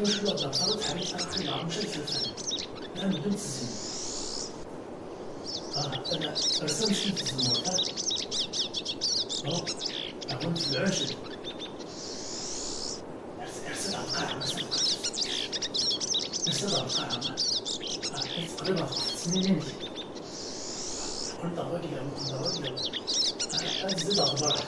شنو هضره فرض حبيت اخي العظم مسلسل انا بدون تسجيل انا رسمت شي في الزمور اكون في العشر ارسل على القاعه مثلا ارسل على القاعه تقريبا 5 سنين كنت راجل انا زيد على البرح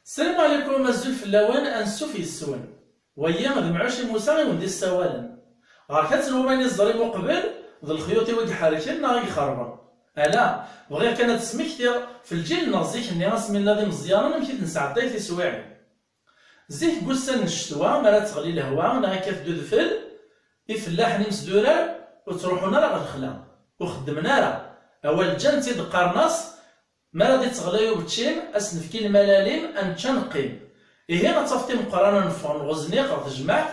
السلام عليكم الزلف اللوان انسو في السوان ويا غد معوشي موسى وندي السوالا غار كتنوباني الظريم وقبل ذا الخيوطي ويد حاركين ناغي خربا الا بغير كانت تسمي كثير في الجيل نغزيك اني غاسمي الذي مزيانا نمشي نسعداي في سواعي زيك قسان الشتوى مرات تغلي الهواء ناغي كيف دفل يفلاح نمس دورار وتروحونا راه الخلا وخدمنا راه اول جانتي دقارناس ما غادي تغليو بتشيم اسنفكي الملاليم ان تنقيم إيه غتفتي مقرانا نفون غزني قرط جماعت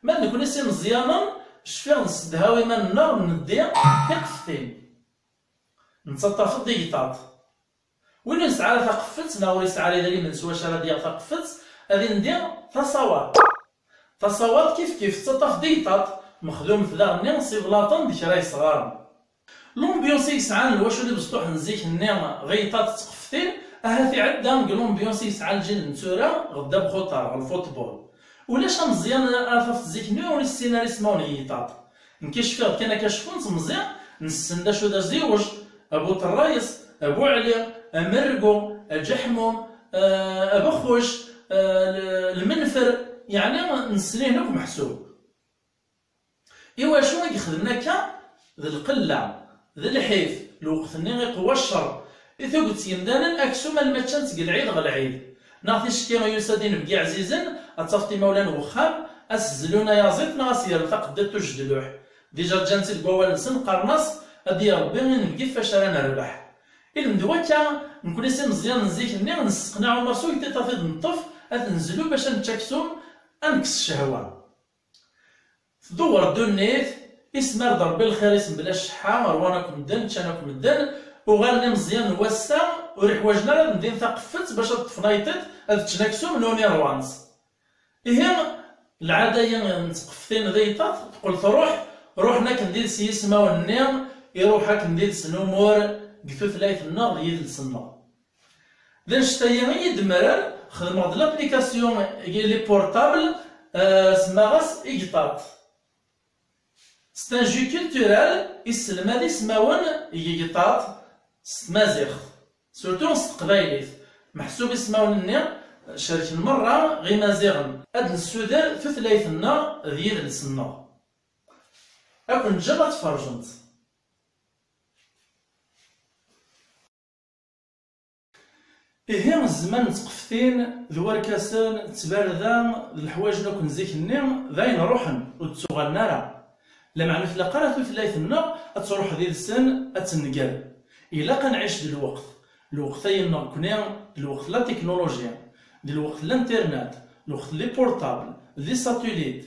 ما نكون سي مزيانا شفيغ نسدهاوي ما النار ندي كتفتين نتصطف ديطات وين نسعى ثقفت ناوري سعى لي من سوا شرا ديال ثقفت غادي ندير تصاوات كيف تصطف ديطات مخدوم في ذا نصيب لاطن ديك راهي صغار لومبيونسي يسعى الواش اللي بسطوح نزيك النيم غيطات تقفتين في عده لومبيونسي يسعى الجيل نتورا غدا بخطر الفوتبول ولاش مزيان عرفت زيك نيو السيناريست مونيطات نكشف فيه كان كشفون مزيان نستنى شو دا زيوج ابو طرايس ابو علي مرقو الجحموم ابو خوش المنفر يعني نسنيه لك محسوب ايوا شنو يخدمنا ذا القله ذا الحيف الوقت ني غيقوى الشر إذا قلت يمدانا أكسو ما الماتشان تقل عيد غل عيد ناخذ شتي غيوسادين بقي عزيزا أتصفتي مولانا وخام أسزلونا يا زيتنا غسير فقد توجد لوح ديجا جانتي القوال نسن قرناص أدي ربي نبقي فاش رانا نربح المدوكا نكون سي مزيان نزيك ني نسقناو مرسو يتطفيض نطف أتنزلو باش نتشاكسو أنكس الشهوة تدور دونيت اسمر ضربي الخير اسم بلا شحا مروانكم دن تشانكم الدن وغالني مزيان نوسع وريح واجنا راه ندير ثقفت باش تفنايطت هاد تشناكسو من نوني روانس إيه العادة هي نتقفتين ضيطات تقول روحنا كندير سيسما والنيم يروحا كندير سنومور قلتو ثلاث النار يد السنة ذا نشتايا يدمران خدم هاد لابليكاسيون لي بورتابل سماغاس إيكطات ستان جو كولتورال يسلم هادي سماون إيكطات مازيغ سورتو نستقبايليت محسوب اسماون النير شارك المرة غي مازيغن هاد السودان في ثلاثنا ديال السنة أكون نجرب تفرجنت إيه الزمان تقفتين ذوار كاسان تباردان الحوايج نكون زيك النيم ذاين روحن وتسوغ النار لما عرفت لقرا في ثلاثنا تروح ذي السن أتنقل إلا كنعيش الوقت أين كنا الوقت لا تكنولوجيا الوقت الانترنت الوقت لي بورتابل لي ساتوليت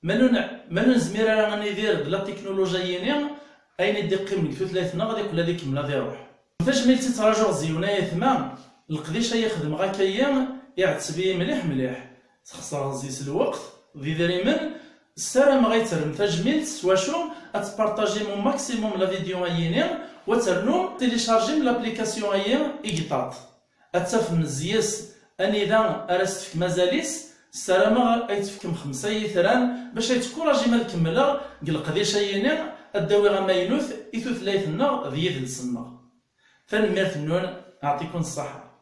ما نزمير راه ندير لا تكنولوجيا أين يدقي من في ثلاثنا غادي يقول هذيك من غادي يروح فاش ملتي تراجع زيونا يثمام القديش يخدم غا كيام يعتسبي مليح تخسر زيس الوقت ذي ذريمن السلام غيترم فجميلت واشو اتبارطاجي مون ماكسيموم لا فيديو ايينين وترنو تيليشارجي من لابليكاسيون ايين إيكطات اتف من الزياس انذا ارستفك مازاليس السلام غيتفكم 5 يثران باش يتكوراجي ما نكملها قل قديش ايينين الداوي غا ماينوث ايثو ثلاثنا ذيال السنه فنميرت النون اعطيكم الصحه.